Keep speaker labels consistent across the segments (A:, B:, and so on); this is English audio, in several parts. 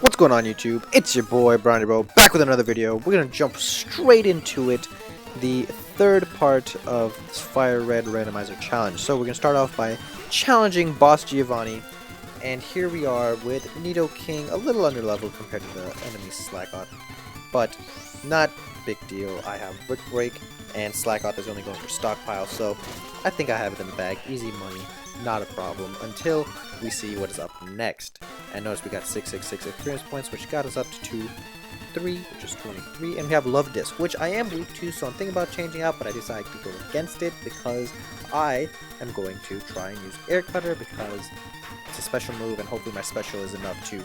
A: What's going on YouTube? It's your boy Bro back with another video. We're gonna jump straight into it, the third part of this FireRed randomizer challenge. So we're gonna start off by challenging Boss Giovanni, and here we are with Nidoking a little underleveled compared to the enemy Slackoth, but not big deal. I have Brick Break and Slackoth is only going for Stockpile, so I think I have it in the bag. Easy money, not a problem until we see what is up next. And notice we got 666 experience points, which got us up to 3, which is 23, and we have Love Disc, which I am weak to, so I'm thinking about changing out, but I decided to go against it because I am going to try and use Air Cutter because it's a special move, and hopefully my special is enough to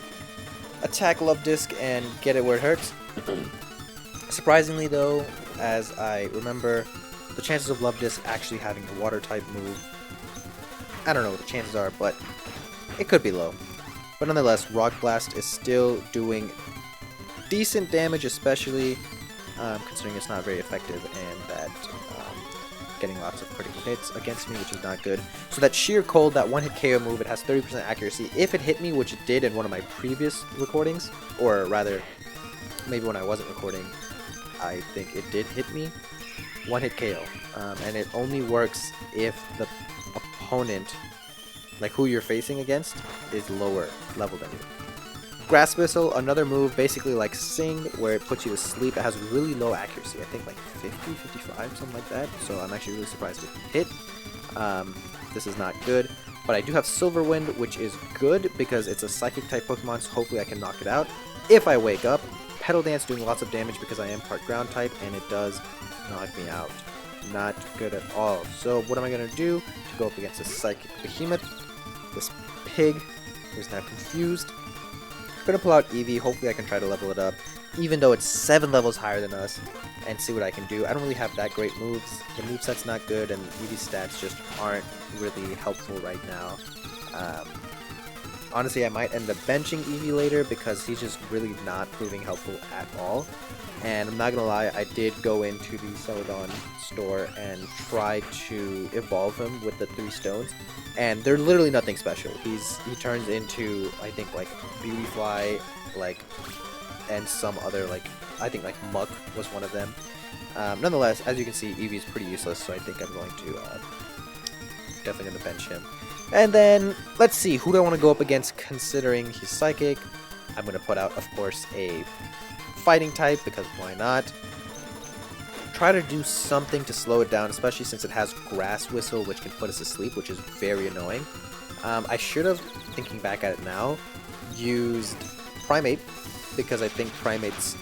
A: attack Love Disc and get it where it hurts. Surprisingly though, as I remember, the chances of Love Disc actually having a water type move, I don't know what the chances are, but it could be low. But nonetheless, Rock Blast is still doing decent damage, especially considering it's not very effective and that getting lots of critical hits against me, which is not good. So that Sheer Cold, that one-hit KO move, it has 30% accuracy. If it hit me, which it did in one of my previous recordings, or rather, maybe when I wasn't recording, I think it did hit me. One-hit KO, and it only works if the opponent, like who you're facing against, is lower level than you. Grass Whistle, another move basically like Sing, where it puts you to sleep. It has really low accuracy, I think like 50, 55, something like that, so I'm actually really surprised it hit. This is not good, but I do have Silver Wind, which is good because it's a Psychic type Pokemon, so hopefully I can knock it out if I wake up. Petal Dance doing lots of damage because I am part ground type, and it does knock me out. Not good at all. So what am I going to do to go up against this Psychic Behemoth? This pig is now confused. I'm going to pull out Eevee. Hopefully I can try to level it up, even though it's 7 levels higher than us, and see what I can do. I don't really have that great moves. The moveset's not good, and Eevee's stats just aren't really helpful right now. Honestly, I might end up benching Eevee later because he's just really not proving helpful at all. And I'm not gonna lie, I did go into the Celadon store and try to evolve him with the 3 stones, and they're literally nothing special. He turns into, I think, like Beautyfly, like, and some other, like, I think like Muck was one of them. Nonetheless, as you can see, Eevee is pretty useless, so I think I'm going to definitely gonna bench him. And then let's see, who do I want to go up against considering he's Psychic? I'm gonna put out, of course, a Fighting type, because why not? Try to do something to slow it down, especially since it has Grass Whistle, which can put us to sleep, which is very annoying. I should have, thinking back at it now, used Primate, because I think Primate's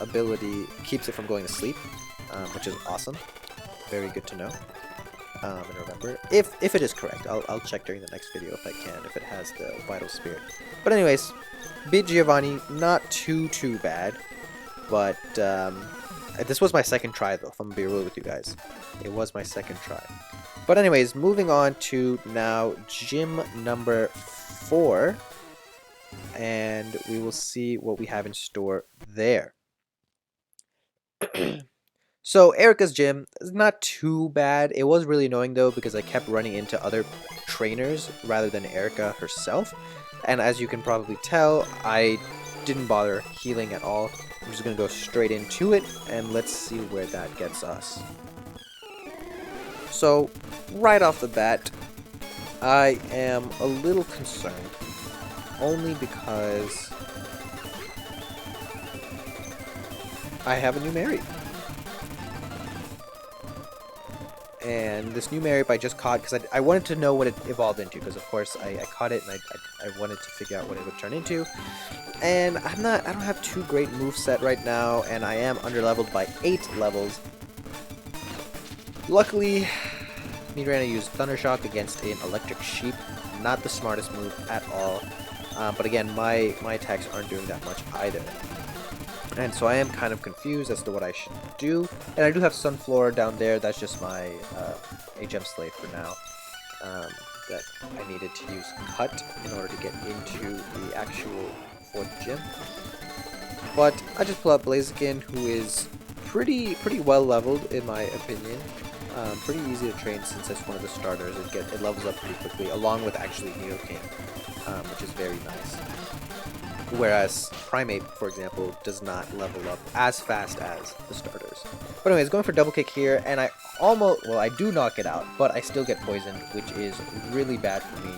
A: ability keeps it from going to sleep, which is awesome. Very good to know. And remember, if it is correct, I'll check during the next video if I can, if it has the Vital Spirit. But anyways, beat Giovanni, not too bad, but this was my second try though, if I'm gonna be real with you guys. It was my second try. But anyways, moving on to now gym number 4, and we will see what we have in store there. So Erica's gym is not too bad. It was really annoying though because I kept running into other trainers rather than Erica herself. And as you can probably tell, I didn't bother healing at all. I'm just going to go straight into it, and let's see where that gets us. So, right off the bat, I am a little concerned. Only because I have a new Mary. And this new Marip I just caught because I wanted to know what it evolved into, because of course I caught it and I wanted to figure out what it would turn into. And I don't have too great moveset right now, and I am underleveled by 8 levels. Luckily, Nidrana used Thunder Shock against an Electric Sheep. Not the smartest move at all. But again, my attacks aren't doing that much either. And so I am kind of confused as to what I should do. And I do have Sunflora down there. That's just my HM Slave for now. That I needed to use Cut in order to get into the actual 4th gym. But I just pull out Blaziken, who is pretty well leveled in my opinion. Pretty easy to train since it's one of the starters. It levels up pretty quickly, along with actually Nidoking, which is very nice. Whereas Primate, for example, does not level up as fast as the starters. But anyways, going for double kick here, and I almost, well, I do knock it out, but I still get poisoned, which is really bad for me.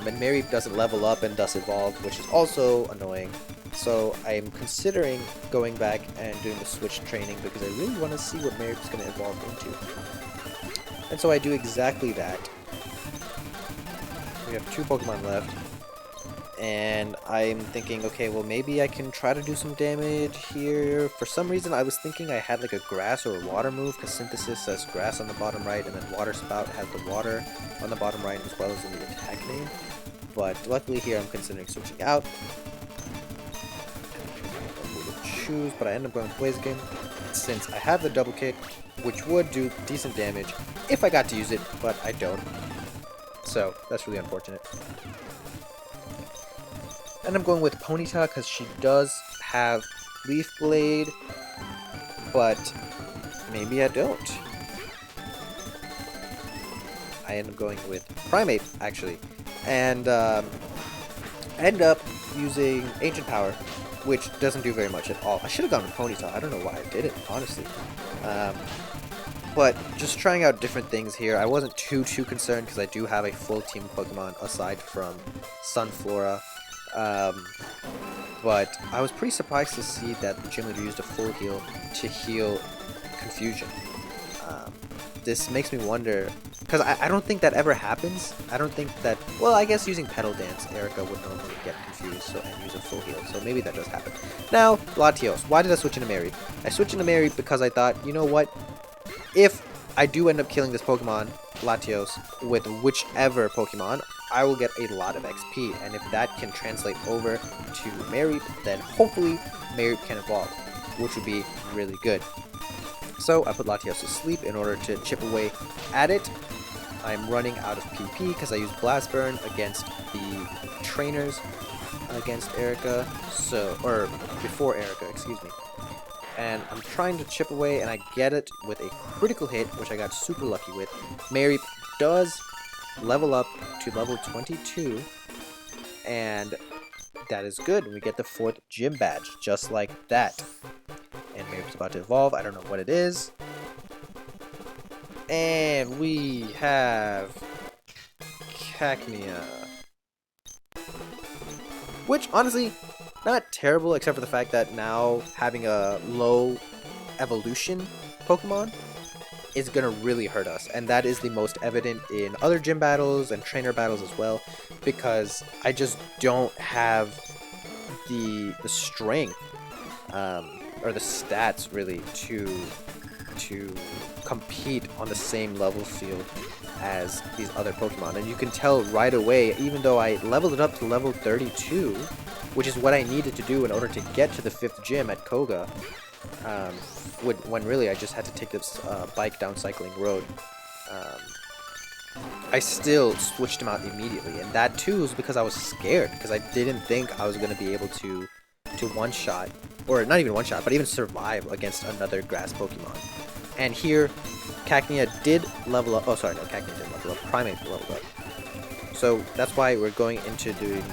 A: And Mary doesn't level up and thus evolve, which is also annoying. So I am considering going back and doing the switch training because I really want to see what Mary is going to evolve into. And so I do exactly that. We have 2 Pokemon left. And I'm thinking, okay, well maybe I can try to do some damage here. For some reason I was thinking I had like a grass or a water move, because Synthesis says grass on the bottom right, and then Water Spout has the water on the bottom right as well as in the attack name. But luckily here I'm considering switching out. Choose, but I end up going to Blaziken since I have the double kick, which would do decent damage if I got to use it, but I don't. So that's really unfortunate. And I'm going with Ponyta because she does have Leaf Blade, but maybe I don't. I end up going with Primate, actually, and end up using Ancient Power, which doesn't do very much at all. I should have gone with Ponyta. I don't know why I did it, honestly. But just trying out different things here. I wasn't too concerned because I do have a full team of Pokemon aside from Sunflora. But I was pretty surprised to see that the gym leader used a full heal to heal Confusion. This makes me wonder, because I don't think that ever happens. I don't think that, well, I guess using Petal Dance, Erica would normally get confused and use a full heal, so maybe that does happen. Now, Latios. Why did I switch into Mary? I switched into Mary because I thought, you know what, if I do end up killing this Pokemon, Latios, with whichever Pokemon, I will get a lot of XP, and if that can translate over to Mary, then hopefully Mary can evolve, which would be really good. So I put Latios to sleep in order to chip away at it. I'm running out of PP because I used Blast Burn against the trainers against Erica, or before Erica, excuse me. And I'm trying to chip away, and I get it with a critical hit, which I got super lucky with. Mary does level up to level 22, and that is good. We get the 4th gym badge, just like that. And Mary's about to evolve. I don't know what it is. And we have Cacnea, which honestly, not terrible, except for the fact that now having a low evolution Pokemon is gonna really hurt us, and that is the most evident in other gym battles and trainer battles as well, because I just don't have the strength or the stats really to compete on the same level field as these other Pokemon. And you can tell right away, even though I leveled it up to level 32, which is what I needed to do in order to get to the 5th gym at Koga, when really I just had to take this bike down Cycling Road. I still switched him out immediately, and that too was because I was scared, because I didn't think I was going to be able to one-shot, or not even one-shot, but even survive against another grass Pokemon. And here, Cacnea did level up. Oh, sorry, no, Cacnea didn't level up. Primate leveled up. So that's why we're going into doing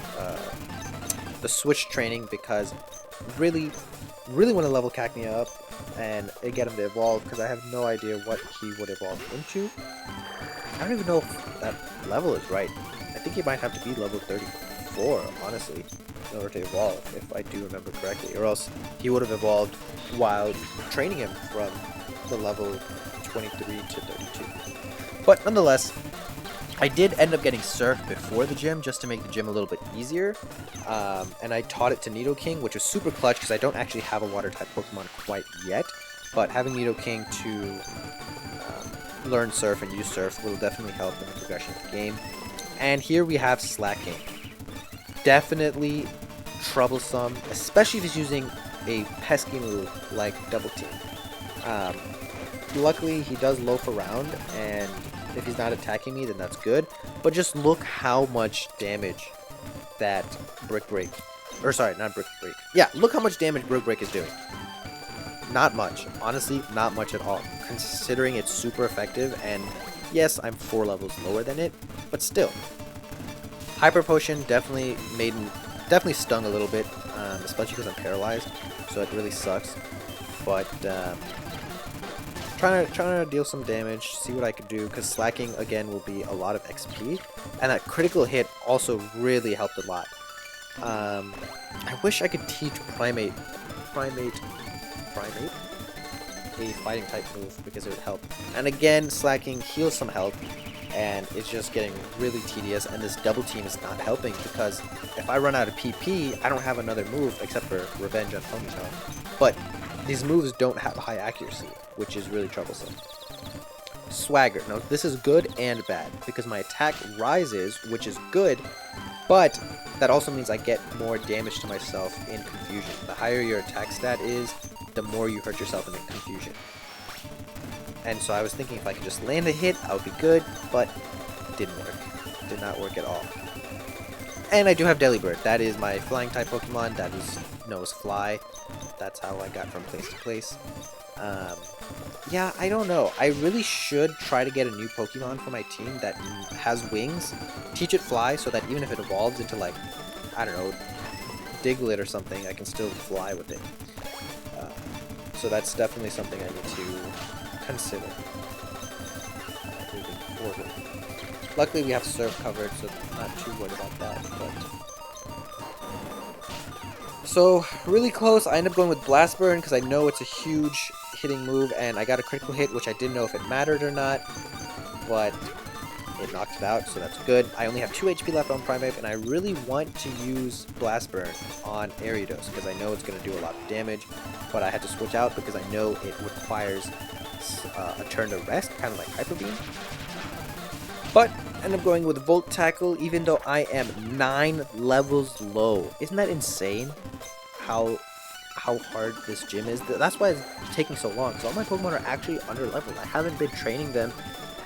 A: the switch training, because really want to level Cacnea up and get him to evolve, because I have no idea what he would evolve into. I don't even know if that level is right. I think he might have to be level 34, honestly, in order to evolve, if I do remember correctly, or else he would have evolved while training him from the level 23 to 32. But nonetheless, I did end up getting Surf before the gym just to make the gym a little bit easier, and I taught it to Nidoking, which was super clutch because I don't actually have a water type Pokemon quite yet, but having Nidoking to learn Surf and use Surf will definitely help in the progression of the game. And here we have Slaking. Definitely troublesome, especially if he's using a pesky move like Double Team. Luckily, he does loaf around, and if he's not attacking me, then that's good. But just look how much damage that Brick Break, or sorry, not Brick Break. Yeah, look how much damage Brick Break is doing. Not much. Honestly, not much at all, considering it's super effective, and yes, I'm 4 levels lower than it, but still. Hyper Potion definitely made definitely stung a little bit, especially because I'm paralyzed, so it really sucks. But trying to deal some damage, see what I can do, because slacking again will be a lot of XP, and that critical hit also really helped a lot. I wish I could teach Primate a fighting type move because it would help. And again, slacking heals some health, and it's just getting really tedious, and this double team is not helping because if I run out of PP, I don't have another move except for Revenge on Ponytail. But these moves don't have high accuracy, which is really troublesome. Swagger. Now this is good and bad because my attack rises, which is good, but that also means I get more damage to myself in confusion. The higher your attack stat is, the more you hurt yourself in the confusion. And so I was thinking if I could just land a hit, I would be good, but it didn't work. It did not work at all. And I do have Delibird. That is my flying type Pokemon that knows fly. That's how I got from place to place. Yeah, I don't know. I really should try to get a new Pokemon for my team that has wings. Teach it fly so that even if it evolves into, like, I don't know, Diglett or something, I can still fly with it. So that's definitely something I need to consider moving forward. Luckily we have Surf covered, so I'm not too worried about that. But so really close. I end up going with Blast Burn because I know it's a huge hitting move, and I got a critical hit, which I didn't know if it mattered or not, but it knocked it out, so that's good. I only have 2 HP left on Primeape, and I really want to use Blast Burn on Ariados because I know it's going to do a lot of damage, but I had to switch out because I know it requires a turn to rest, kind of like Hyper Beam. But I end up going with Volt Tackle, even though I am 9 levels low. Isn't that insane? How hard this gym is. That's why it's taking so long, because all my Pokemon are actually under leveled. I haven't been training them.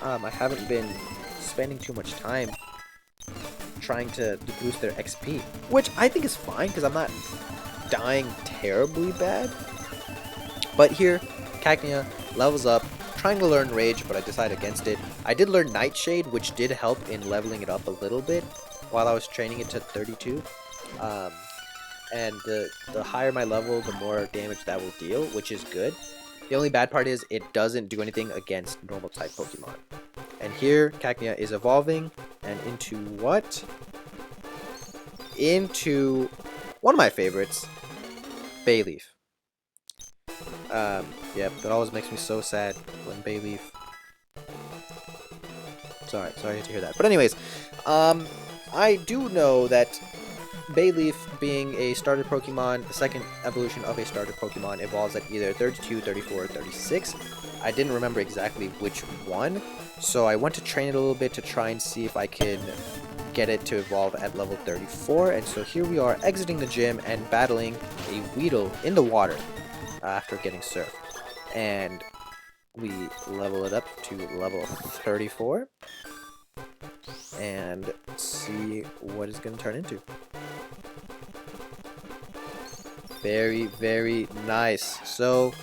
A: I haven't been spending too much time trying to boost their XP, which I think is fine because I'm not dying terribly bad. But here, Cacnea levels up, trying to learn Rage, but I decided against it. I did learn Nightshade, which did help in leveling it up a little bit while I was training it to 32. And the higher my level, the more damage that will deal, which is good. The only bad part is it doesn't do anything against normal type Pokemon. And here, Cacnea is evolving, and into what? Into one of my favorites, Bayleaf. Yep, that always makes me so sad when Bayleaf. Sorry to hear that. But anyways, I do know that Bayleaf, being a starter Pokemon, the second evolution of a starter Pokemon, evolves at either 32, 34, or 36. I didn't remember exactly which one, so I went to train it a little bit to try and see if I could get it to evolve at level 34. And so here we are exiting the gym and battling a Weedle in the water after getting surfed. And we level it up to level 34 and see what it's going to turn into. Very, very nice. So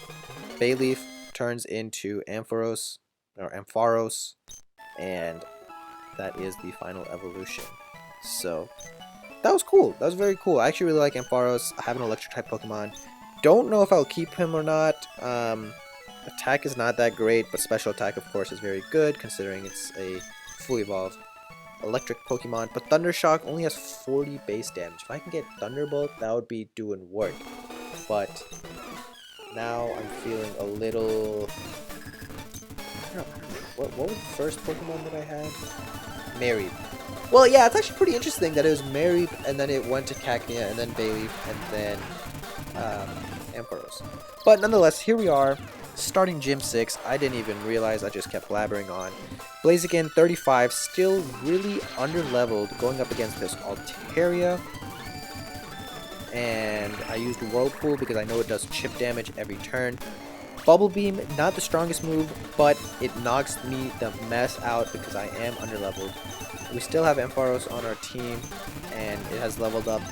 A: Bayleaf turns into Ampharos, and that is the final evolution. So that was cool. That was very cool. I actually really like Ampharos. I have an electric type Pokemon. Don't know if I'll keep him or not. Attack is not that great, but special attack, of course, is very good considering it's a fully evolved electric Pokemon. But Thundershock only has 40 base damage. If I can get Thunderbolt, that would be doing work. But now I'm feeling a little... I don't know. What was the first Pokemon that I had? Mareep. Well, yeah, it's actually pretty interesting that it was Mareep, and then it went to Cacnea, and then Bayleaf, and then Ampharos. But nonetheless, here we are, starting Gym 6. I didn't even realize, I just kept blabbering on. Blaziken, 35, still really under-leveled, going up against this Altaria. And I used Whirlpool because I know it does chip damage every turn. Bubble Beam, not the strongest move, but it knocks me the mess out because I am under-leveled. We still have Ampharos on our team, and it has leveled up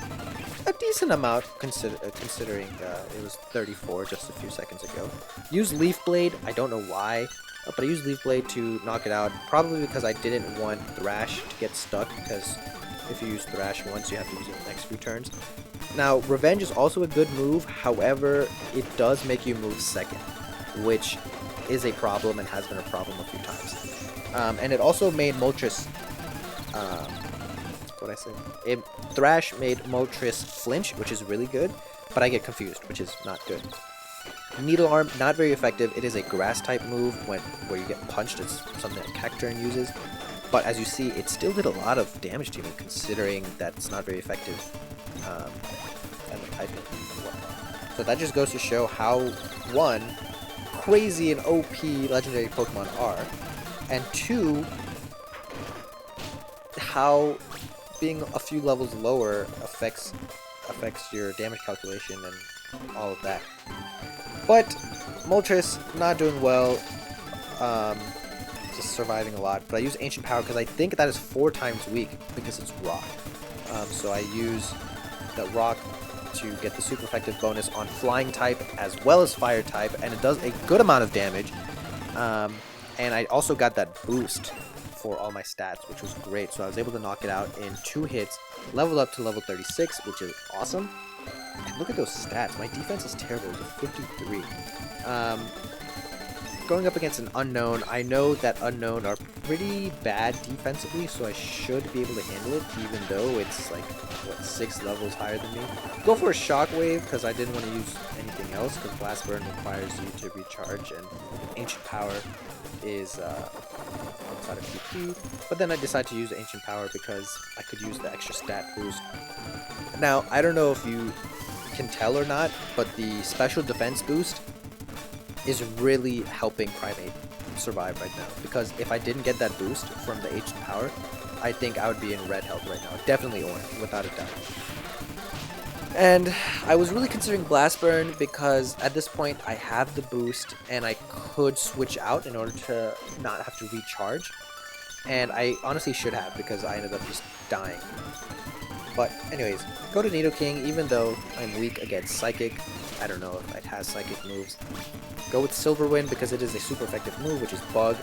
A: a decent amount considering it was 34 just a few seconds ago. Use Leaf Blade, I don't know why, but I used Leaf Blade to knock it out, probably because I didn't want Thrash to get stuck, because If you use Thrash once, you have to use it the next few turns. Now, Revenge is also a good move, however, it does make you move second, which is a problem and has been a problem a few times. And it also made Moltres, Thrash made Moltres flinch, which is really good, but I get confused, which is not good. Needle Arm, not very effective. It is a grass type move where you get punched. It's something that Cacturne uses. But as you see, it still did a lot of damage to me, considering that it's not very effective as a typing and whatnot. So that just goes to show how, one, crazy and OP legendary Pokemon are, and two, how being a few levels lower affects your damage calculation and all of that. But Moltres not doing well, just surviving a lot. But I use Ancient Power because I think that is 4 times weak because it's Rock. So I use the Rock to get the super effective bonus on Flying type as well as Fire type, and it does a good amount of damage. And I also got that boost for all my stats, which was great. So I was able to knock it out in 2 hits, leveled up to level 36, which is awesome. And look at those stats. My defense is terrible. It's a 53. Going up against an Unknown, I know that Unknown are pretty bad defensively, so I should be able to handle it, even though it's like, what, 6 levels higher than me. Go for a Shockwave, because I didn't want to use anything else, because Blast Burn requires you to recharge, and Ancient Power is outside of PP. But then I decided to use Ancient Power because I could use the extra stat boost. Now, I don't know if you can tell or not, but the special defense boost is really helping Primeape survive right now, because if I didn't get that boost from the Ancient Power, I think I would be in red health right now. Definitely orange, without a doubt. And I was really considering Blast Burn because at this point I have the boost and I could switch out in order to not have to recharge. And I honestly should have, because I ended up just dying. But anyways, go to Nidoking, even though I'm weak against Psychic. I don't know if it has Psychic moves. Go with Silver Wind because it is a super effective move, which is Bug.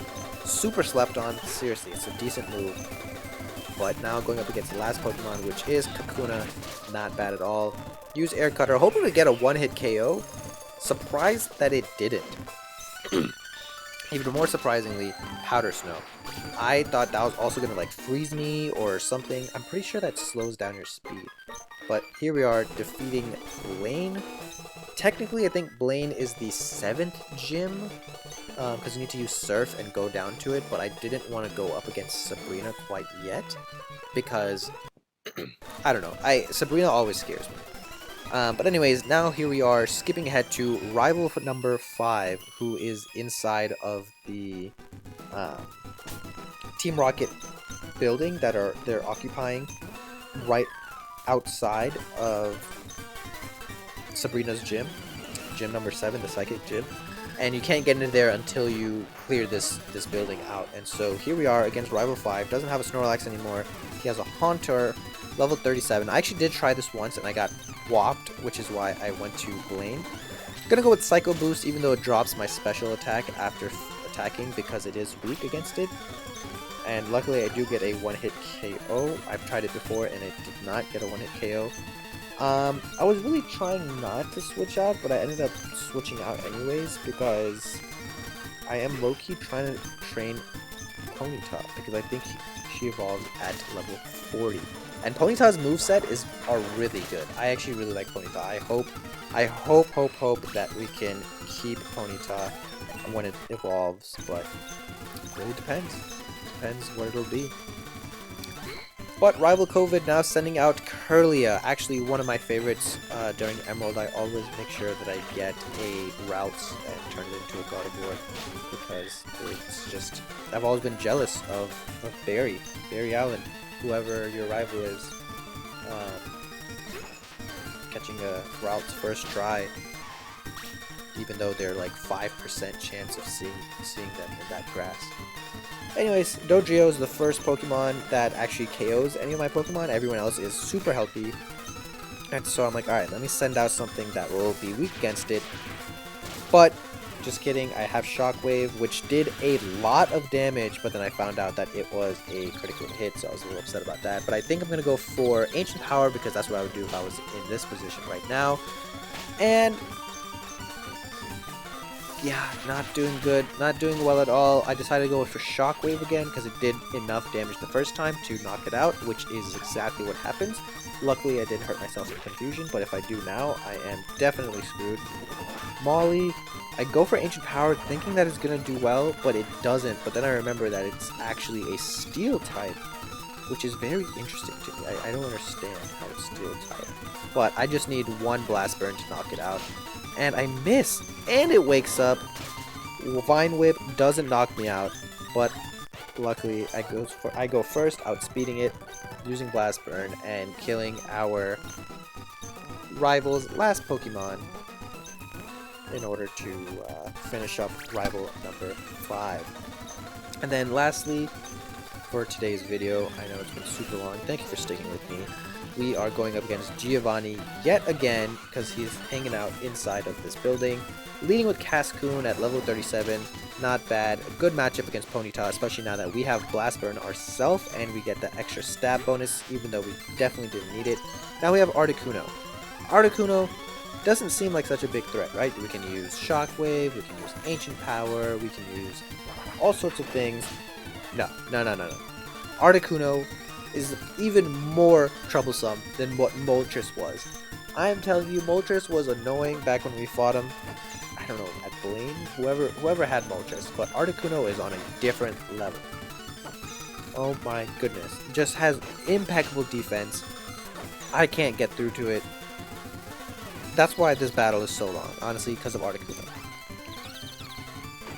A: Super slept on. Seriously, it's a decent move. But now going up against the last Pokemon, which is Kakuna. Not bad at all. Use Air Cutter, hoping to get a one-hit KO. Surprised that it didn't. Even more surprisingly, Powder Snow. I thought that was also gonna like freeze me or something. I'm pretty sure that slows down your speed. But here we are defeating Blaine. Technically, I think Blaine is the 7th gym, because you need to use Surf and go down to it, but I didn't want to go up against Sabrina quite yet, because, I don't know, Sabrina always scares me. But anyways, now here we are, skipping ahead to rival number 5, who is inside of the Team Rocket building that they're occupying right outside of Sabrina's gym number 7, the Psychic gym, and you can't get into there until you clear this building out. And so here we are against rival 5. Doesn't have a Snorlax anymore. He has a Haunter, level 37. I actually did try this once and I got whopped, which is why I went to Blaine. Gonna go with Psycho Boost, even though it drops my special attack after attacking, because it is weak against it. And luckily I do get a one-hit KO. I've tried it before and it did not get a one-hit KO. I was really trying not to switch out, but I ended up switching out anyways, because I am low-key trying to train Ponyta, because I think she evolved at level 40. And Ponyta's moveset are really good. I actually really like Ponyta. I hope that we can keep Ponyta when it evolves, but it really depends. Depends what it'll be. But Rival COVID now sending out Kirlia. Actually, one of my favorites during Emerald. I always make sure that I get a Routes and turn it into a Gardevoir, because it's just, I've always been jealous of Barry Allen, whoever your rival is, catching a Routes first try, even though they're like 5% chance of seeing them in that grass. Anyways, Dodrio is the first Pokemon that actually KOs any of my Pokemon. Everyone else is super healthy. And so I'm like, alright, let me send out something that will be weak against it. But Just kidding, I have Shockwave, which did a lot of damage, but then I found out that it was a critical hit, so I was a little upset about that. But I think I'm going to go for Ancient Power, because that's what I would do if I was in this position right now. And yeah, not doing good, not doing well at all. I decided to go for Shockwave again, because it did enough damage the first time to knock it out, which is exactly what happens. Luckily, I didn't hurt myself in confusion, but if I do now, I am definitely screwed. Molly, I go for Ancient Power thinking that it's going to do well, but it doesn't. But then I remember that it's actually a Steel type, which is very interesting to me. I don't understand how it's Steel type. But I just need one Blast Burn to knock it out. And I miss, and it wakes up. Vine Whip doesn't knock me out, but luckily I go first, outspeeding it, using Blast Burn, and killing our rival's last Pokemon in order to finish up rival number 5. And then lastly, for today's video, I know it's been super long, thank you for sticking with me. We are going up against Giovanni yet again, because he's hanging out inside of this building. Leading with Cascoon at level 37, not bad. A good matchup against Ponyta, especially now that we have Blast Burn ourselves, and we get the extra stab bonus, even though we definitely didn't need it. Now we have Articuno. Articuno doesn't seem like such a big threat, right? We can use Shockwave, we can use Ancient Power, we can use all sorts of things. No. Articuno is even more troublesome than what Moltres was. I am telling you, Moltres was annoying back when we fought him. I don't know, I blame whoever had Moltres, but Articuno is on a different level. Oh my goodness. Just has impeccable defense. I can't get through to it. That's why this battle is so long, honestly, because of Articuno.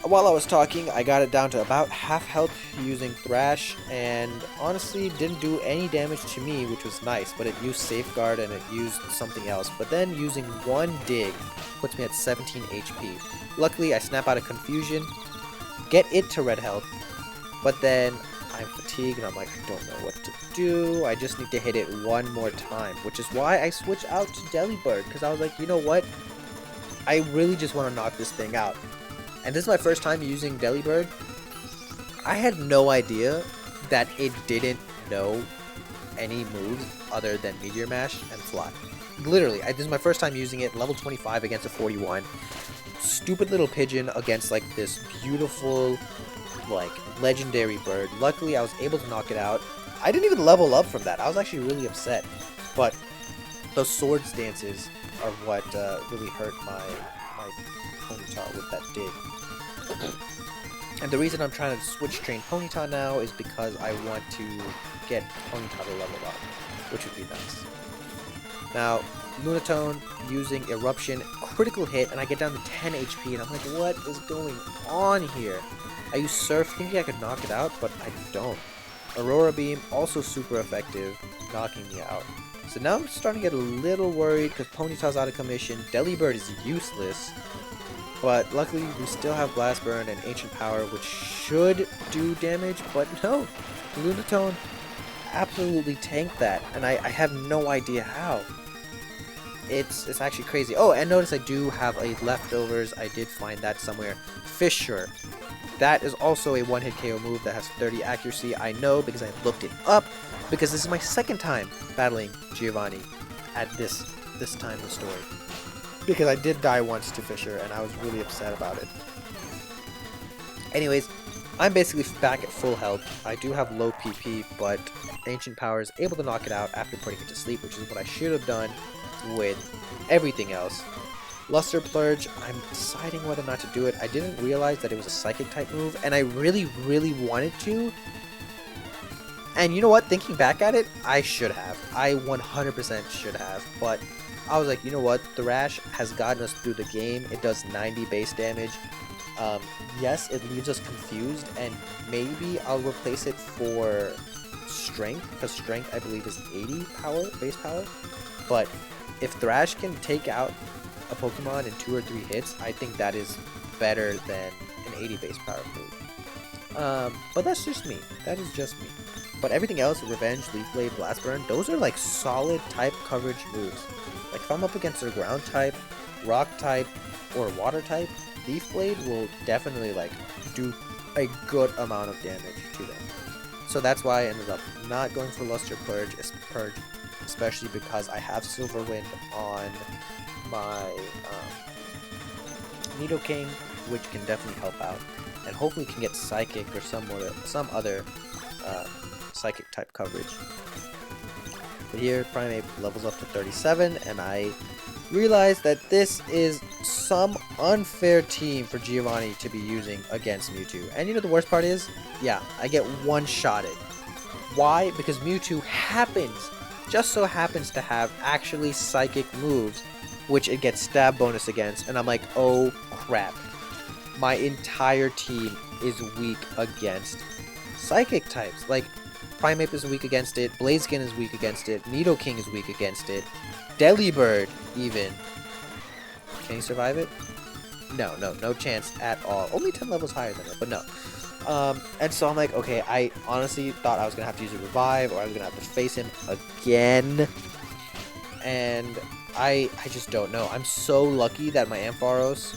A: While I was talking, I got it down to about half health using Thrash, and honestly didn't do any damage to me, which was nice, but it used Safeguard and it used something else. But then using one dig puts me at 17 HP. Luckily, I snap out of Confusion, get it to red health, but then I'm fatigued and I'm like, I don't know what to do. I just need to hit it one more time, which is why I switched out to Delibird, because I was like, you know what? I really just want to knock this thing out. And this is my first time using Delibird. I had no idea that it didn't know any moves other than Meteor Mash and Fly. Literally, this is my first time using it, level 25 against a 41. Stupid little pigeon against like this beautiful, like, legendary bird. Luckily, I was able to knock it out. I didn't even level up from that. I was actually really upset. But those sword stances are what really hurt my Ponyta with that dig. And the reason I'm trying to switch train Ponyta now is because I want to get Ponyta to level up, which would be nice. Now, Lunatone using Eruption, critical hit, and I get down to 10 HP, and I'm like, what is going on here? I use Surf thinking I could knock it out, but I don't. Aurora Beam, also super effective, knocking me out. So now I'm starting to get a little worried because Ponyta's out of commission, Delibird is useless, but luckily we still have Blast Burn and Ancient Power, which should do damage, but no, Lunatone absolutely tanked that, and I have no idea how. It's actually crazy. Oh, and notice I do have a leftovers. I did find that somewhere. Fissure. That is also a one-hit KO move that has 30 accuracy. I know because I looked it up, because this is my second time battling Giovanni at this time in the story. Because I did die once to Fissure, and I was really upset about it. Anyways, I'm basically back at full health. I do have low PP, but Ancient Power is able to knock it out after putting it to sleep, which is what I should have done with everything else. Luster Plurge, I'm deciding whether or not to do it. I didn't realize that it was a Psychic type move, and I really wanted to. And you know what? Thinking back at it, I should have. I 100% should have, but I was like, you know what? Thrash has gotten us through the game. It does 90 base damage. Yes, it leaves us confused, and maybe I'll replace it for Strength, because Strength, I believe, is 80 power, base power. But if Thrash can take out a Pokemon in 2 or 3 hits, I think that is better than an 80 base power move. But that's just me. That is just me. But everything else, Revenge, Leaf Blade, Blast Burn, those are like solid type coverage moves. Like if I'm up against a ground type, rock type, or water type, Leaf Blade will definitely like do a good amount of damage to them. So that's why I ended up not going for Luster Purge, especially because I have Silver Wind on my Nidoking, which can definitely help out, and hopefully can get Psychic or some other Psychic type coverage. But here, Primeape levels up to 37, and I realized that this is some unfair team for Giovanni to be using against Mewtwo. And you know the worst part is? Yeah, I get one-shotted. Why? Because Mewtwo just so happens to have actually Psychic moves, which it gets stab bonus against, and I'm like, oh crap. My entire team is weak against Psychic types. Like, Primeape is weak against it, Blaziken is weak against it, Nidoking is weak against it, Delibird even. Can he survive it? No chance at all. Only 10 levels higher than it, but no. And so I'm like, okay, I honestly thought I was gonna have to use a revive, or I was gonna have to face him again. And I just don't know. I'm so lucky that my Ampharos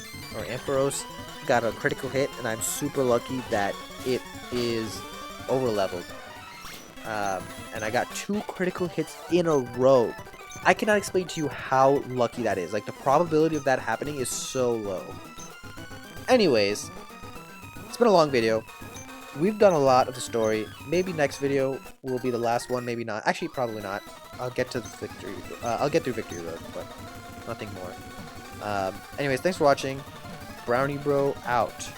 A: got a critical hit, and I'm super lucky that it is over leveled. And I got 2 critical hits in a row. I cannot explain to you how lucky that is. Like, the probability of that happening is so low. Anyways, it's been a long video. We've done a lot of the story. Maybe next video will be the last one, maybe not. Actually, probably not. I'll get to the victory. I'll get through Victory Road, but nothing more. Anyways, thanks for watching. Brownie Bro out.